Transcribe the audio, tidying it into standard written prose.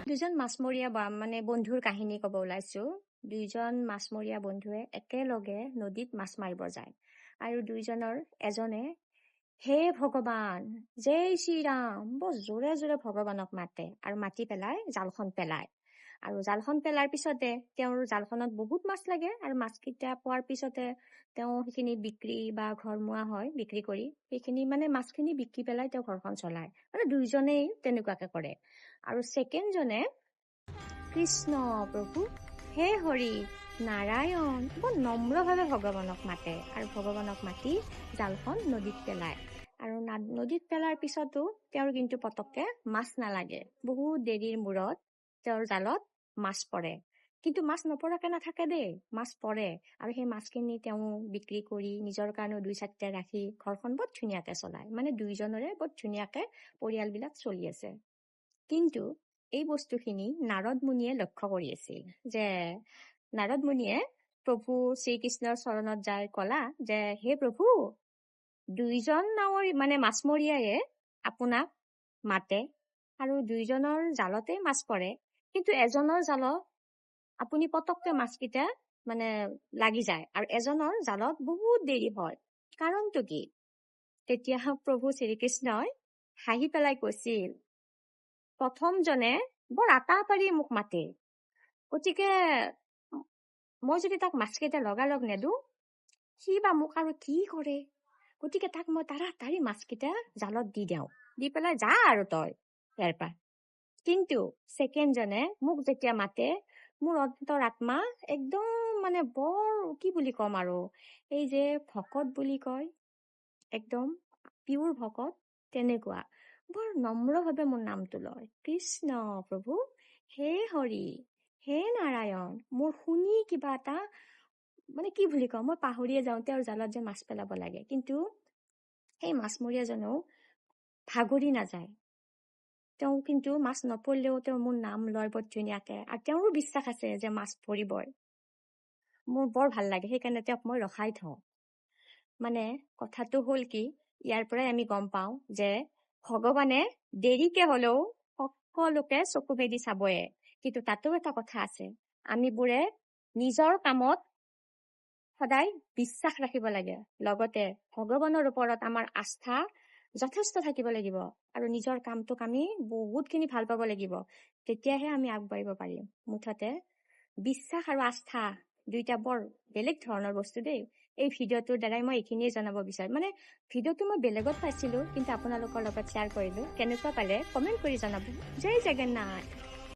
দুজন মাছমৰীয়া মানে বন্ধুৰ কাহিনী ক'ব ওলাইছো। দুইজন মাছমৰীয়া বন্ধুৱে একেলগে নদীত মাছ মাৰিব যায় আৰু দুইজনৰ এজনে হে ভগৱান জয় শ্ৰীৰাম বৰ জোৰে জোৰে ভগৱানক মাতে আৰু মাতি পেলাই জালখন পেলায়। আৰু জালখন পেলাৰ পিছতে তেওঁৰ জালখনত বহুত মাছ লাগে আৰু মাছকেইটা পোৱাৰ পিছতে তেওঁ সেইখিনি বিক্ৰী বা ঘৰমুৱা হয়, বিক্ৰী কৰি সেইখিনি মানে মাছখিনি বিক্ৰী পেলাই তেওঁ ঘৰখন চলায়। মানে দুইজনেই তেনেকুৱাকে কৰে। আৰু ছেকেণ্ডজনে কৃষ্ণ প্ৰভু হে হৰি নাৰায়ণ বৰ নম্ৰভাৱে ভগৱানক মাতে আৰু ভগৱানক মাতি জালখন নদীত পেলায়। আৰু নদীত পেলাৰ পিছতো তেওঁৰ কিন্তু পতককে মাছ নালাগে। বহুত দেৰিৰ মূৰত তেওঁৰ জালত মাছ পৰে, কিন্তু মাছ নপৰাকে নাথাকে দেই, মাছ পৰে। আৰু সেই মাছখিনি তেওঁ বিক্ৰী কৰি নিজৰ কাৰণেও দুই চাৰিটা ৰাখি ঘৰখন বৰ ধুনীয়াকে চলায়। মানে দুইজনৰে বৰ ধুনীয়াকে পৰিয়ালবিলাক চলি আছে। কিন্তু এই বস্তুখিনি নাৰদ মুনিয়ে লক্ষ্য কৰি আছিল যে নাৰদ মুনিয়ে প্ৰভু শ্ৰীকৃষ্ণৰ চৰণত যাই কলা যে হে প্ৰভু, দুইজন মানে মাছমৰীয়ায়ে আপোনাক মাতে আৰু দুইজনৰ জালতে মাছ পৰে, কিন্তু এজনৰ জালত আপুনি পতককে মাছকেইটা মানে লাগি যায় আৰু এজনৰ জালত বহুত দেৰি হয়, কাৰণটো কি? তেতিয়া প্ৰভু শ্ৰীকৃষ্ণই হাঁহি পেলাই কৈছিল, প্ৰথমজনে বৰ আটাপাৰি মোক মাতে, গতিকে মই যদি তাক মাছকেইটা লগালগ নেদো সি বা মোক আৰু কি কৰে, গতিকে তাক মই তাড়াতাড়ি মাছকেইটা জালত দি দিওঁ, দি পেলাই যা আৰু তই ইয়াৰ পৰা। কিন্তু ছেকেণ্ডজনে মোক যেতিয়া মাতে মোৰ অন্তৰ আত্মা একদম মানে বৰ কি বুলি ক'ম আৰু এই যে ভকত বুলি কয়, একদম পিয়ৰ ভকত, তেনেকুৱা বৰ নম্ৰভাৱে মোৰ নামটো লয়, কৃষ্ণ প্ৰভু হে হৰি হে নাৰায়ণ। মোৰ শুনি কিবা এটা মানে কি বুলি কওঁ, মই পাহৰিয়ে যাওঁ তেওঁৰ জালত যে মাছ পেলাব লাগে। কিন্তু সেই মাছমৰীয়াজনেও ভাগৰি নাযায়, তেওঁ কিন্তু মাছ নপৰিলেও তেওঁ মোৰ নাম লয় বৰ ধুনীয়াকে, আৰু তেওঁৰো বিশ্বাস আছে যে মাছ পৰিবই। মোৰ বৰ ভাল লাগে, সেইকাৰণে তেওঁক মই ৰখাই থওঁ। মানে কথাটো হ'ল কি, ইয়াৰ পৰাই আমি গম পাওঁ যে ভগৱানে দেৰিকে হলেও সকলোকে চকু ভেদি চাবয়ে। কিন্তু তাতো এটা কথা আছে, আমিবোৰে নিজৰ কামত সদায় বিশ্বাস ৰাখিব লাগে, লগতে ভগৱানৰ ওপৰত আমাৰ আস্থা যথেষ্ট থাকিব লাগিব আৰু নিজৰ কামটোক আমি বহুতখিনি ভাল পাব লাগিব, তেতিয়াহে আমি আগবাঢ়িব পাৰিম। মুঠতে বিশ্বাস আৰু আস্থা দুইটা বৰ বেলেগ ধৰণৰ বস্তু দেই। এই ভিডিঅ'টোৰ দ্বাৰাই মই এইখিনিয়ে জনাব বিচাৰো। মানে ভিডিঅ'টো মই বেলেগত পাইছিলো, কিন্তু আপোনালোকৰ লগত শ্বেয়াৰ কৰিলো। কেনেকুৱা পালে কমেণ্ট কৰি জনাব। জয় জগন্নাথ।